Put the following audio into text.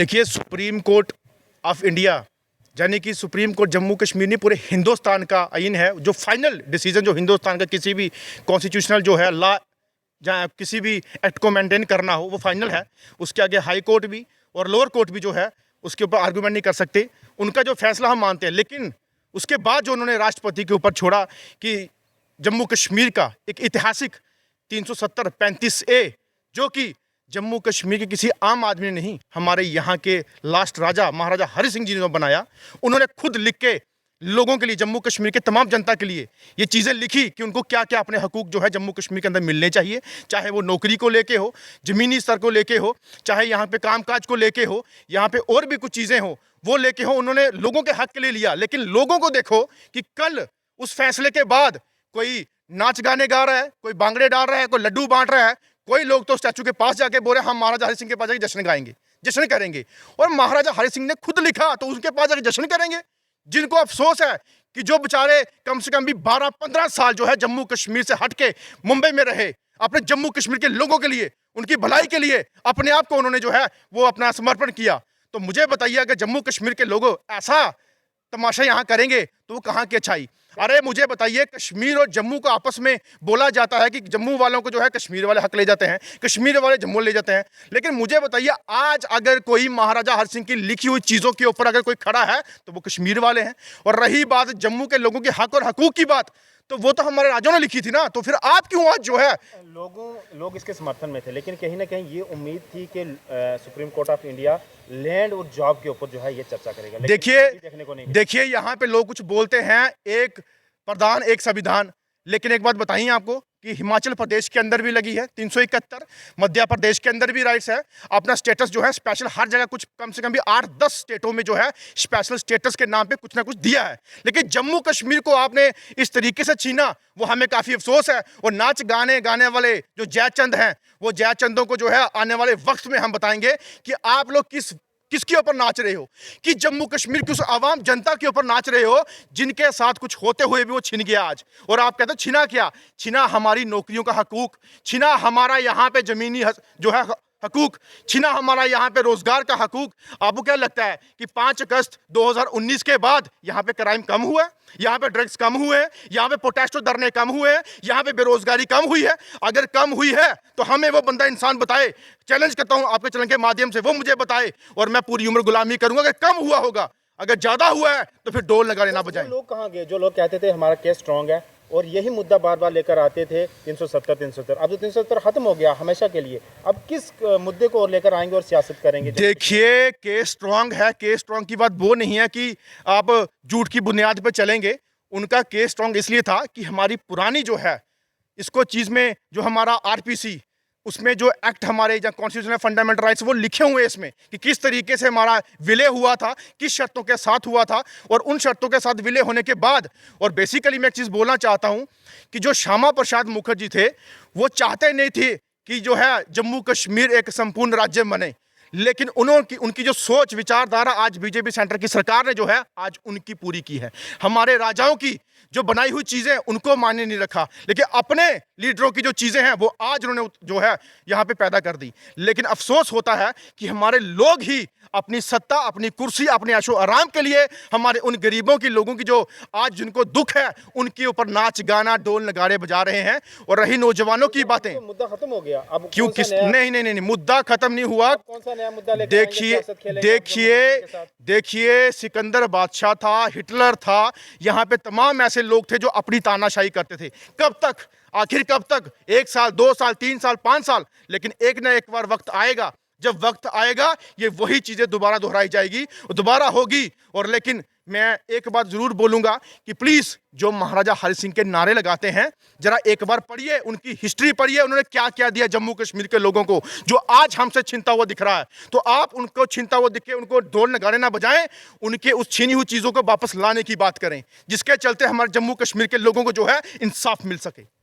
देखिए, supreme court of India यानी कि सुप्रीम कोर्ट जम्मू कश्मीर नहीं पूरे हिंदुस्तान का आइन है। जो फाइनल डिसीजन जो हिंदुस्तान का किसी भी कॉन्स्टिट्यूशनल जो है लॉ जहाँ किसी भी एक्ट को मेंटेन करना हो वो फाइनल है। उसके आगे हाई कोर्ट भी और लोअर कोर्ट भी जो है उसके ऊपर आर्गूमेंट नहीं कर सकते। उनका जो फैसला हम मानते हैं, लेकिन उसके बाद जो उन्होंने राष्ट्रपति के ऊपर छोड़ा कि जम्मू कश्मीर का एक ऐतिहासिक 370-35A जो कि जम्मू कश्मीर के किसी आम आदमी ने नहीं, हमारे यहाँ के लास्ट राजा महाराजा हरि सिंह जी ने बनाया। उन्होंने खुद लिख के लोगों के लिए, जम्मू कश्मीर के तमाम जनता के लिए ये चीज़ें लिखी कि उनको क्या क्या अपने हकूक़ जो है जम्मू कश्मीर के अंदर मिलने चाहिए, चाहे वो नौकरी को लेके हो, ज़मीनी स्तर को लेके हो, चाहे यहाँ पे कामकाज को लेके हो, यहाँ पे और भी कुछ चीज़ें हो वो लेके हो। उन्होंने लोगों के हक के लिए लिया। लेकिन लोगों को देखो कि कल उस फैसले के बाद कोई नाच गाने गा रहा है, कोई बांगड़े डाल रहा है, कोई लड्डू बांट रहा है, कोई लोग तो स्टैचू के पास जाके बोल रहे हम महाराजा हरि सिंह के पास जाके जश्न गाएंगे, जश्न करेंगे। और महाराजा हरि सिंह ने खुद लिखा तो उनके पास जाके जश्न करेंगे। जिनको अफसोस है कि जो बेचारे कम से कम भी 12-15 साल जो है जम्मू कश्मीर से हट के मुंबई में रहे, अपने जम्मू कश्मीर के लोगों के लिए, उनकी भलाई के लिए अपने आप को उन्होंने जो है वो अपना समर्पण किया। तो मुझे बताइए, अगर जम्मू कश्मीर के लोग ऐसा तमाशा यहाँ करेंगे तो वो कहाँ की अच्छाई। अरे मुझे बताइए, कश्मीर और जम्मू को आपस में बोला जाता है कि जम्मू वालों को जो है कश्मीर वाले हक ले जाते हैं, कश्मीर वाले जम्मू ले जाते हैं। लेकिन मुझे बताइए, आज अगर कोई महाराजा हरि सिंह की लिखी हुई चीज़ों के ऊपर अगर कोई खड़ा है तो वो कश्मीर वाले हैं। और रही बात जम्मू के लोगों के हक और हकूक़ की बात, तो वो तो हमारे राजाओं ने लिखी थी ना। तो फिर आप क्यों आज जो है लोग इसके समर्थन में थे, लेकिन कहीं ना कहीं ये उम्मीद थी कि supreme court of India land और जॉब के ऊपर जो है ये चर्चा करेगा। देखिए यहाँ पे लोग कुछ बोलते हैं, एक प्रधान एक संविधान। लेकिन एक बात बताइए आपको कि हिमाचल प्रदेश के अंदर भी लगी है 371, मध्य प्रदेश के अंदर भी राइट्स है। अपना स्टेटस जो है स्पेशल हर जगह, कुछ कम से कम भी 8-10 स्टेटों में जो है स्पेशल स्टेटस के नाम पे कुछ ना कुछ दिया है। लेकिन जम्मू कश्मीर को आपने इस तरीके से छीना, वो हमें काफ़ी अफसोस है। और नाच गाने वाले जो जयचंद हैं, वो जयचंदों को जो है आने वाले वक्त में हम बताएंगे कि आप लोग किसके ऊपर नाच रहे हो, कि जम्मू कश्मीर की उस आवाम जनता के ऊपर नाच रहे हो जिनके साथ कुछ होते हुए भी वो छिन गया आज। और आप कहते हो छिना क्या? छिना हमारी नौकरियों का हकूक, छिना हमारा यहाँ पे जमीनी जो है हकूक, छिना हमारा यहाँ पे रोजगार का हकूक। आपको क्या लगता है कि 5 अगस्त 2019 के बाद यहाँ पे क्राइम कम हुआ है, यहाँ पे ड्रग्स कम हुए हैं, यहाँ पे प्रोटेस्ट धरने कम हुए हैं, यहाँ पे बेरोजगारी कम हुई है? अगर कम हुई है तो हमें वो बंदा इंसान बताए। चैलेंज करता हूँ आपके चैनल के माध्यम से, वो मुझे बताए और मैं पूरी उम्र गुलामी करूंगा। अगर कम हुआ होगा, अगर ज्यादा हुआ है तो फिर डोल लगा लेना बजाय। लोग कहाँ गए जो लोग कहते थे हमारा केस स्ट्रांग है और यही मुद्दा बार बार लेकर आते थे 370। अब तो 370 खत्म हो गया हमेशा के लिए। अब किस मुद्दे को और लेकर आएंगे और सियासत करेंगे? देखिए, केस स्ट्रांग है, केस स्ट्रांग की बात वो नहीं है कि आप झूठ की बुनियाद पर चलेंगे। उनका केस स्ट्रांग इसलिए था कि हमारी पुरानी जो है इसको चीज़ में जो हमारा आरपीसी, उसमें जो एक्ट हमारे या कॉन्स्टिट्यूशनल फंडामेंटल राइट्स वो लिखे हुए हैं इसमें कि किस तरीके से हमारा विलय हुआ था, किस शर्तों के साथ हुआ था और उन शर्तों के साथ विलय होने के बाद। और बेसिकली मैं एक चीज़ बोलना चाहता हूं कि जो श्यामा प्रसाद मुखर्जी थे वो चाहते नहीं थे कि जो है जम्मू कश्मीर एक संपूर्ण राज्य बने। लेकिन उनकी जो सोच विचारधारा आज बीजेपी सेंटर की सरकार ने जो है आज उनकी पूरी की है। हमारे राजाओं की जो बनाई हुई चीज़ें उनको मायने नहीं रखा, लेकिन अपने लीडरों की जो चीज़ें हैं वो आज उन्होंने जो है यहाँ पे पैदा कर दी। लेकिन अफसोस होता है कि हमारे लोग ही अपनी सत्ता, अपनी कुर्सी, अपने ऐशो आराम के लिए हमारे उन गरीबों की, लोगों की जो आज जिनको दुख है उनके ऊपर नाच गाना ढोल नगाड़े बजा रहे हैं। और रही नौजवानों की बातें, मुद्दा खत्म हो गया। अब क्यों नहीं, मुद्दा खत्म नहीं हुआ। कौन सा नया मुद्दा देखिए, सिकंदर बादशाह था, हिटलर था, यहाँ पे तमाम ऐसे लोग थे जो अपनी तानाशाही करते थे। कब तक, आखिर कब तक? 1 साल, 2 साल, 3 साल, 5 साल। लेकिन एक ना एक बार वक्त आएगा, जब वक्त आएगा ये वही चीजें दोबारा दोहराई जाएगी, दोबारा होगी। और लेकिन मैं एक बात जरूर बोलूंगा कि प्लीज जो महाराजा हरि सिंह के नारे लगाते हैं जरा एक बार पढ़िए, उनकी हिस्ट्री पढ़िए, उन्होंने क्या क्या दिया जम्मू कश्मीर के लोगों को जो आज हमसे छीनता हुआ दिख रहा है। तो आप उनको छीनता हुआ दिखे, उनको ढोल नगाड़े ना बजाएं, उनके उस छीनी हुई चीजों को वापस लाने की बात करें जिसके चलते हमारे जम्मू कश्मीर के लोगों को जो है इंसाफ मिल सके।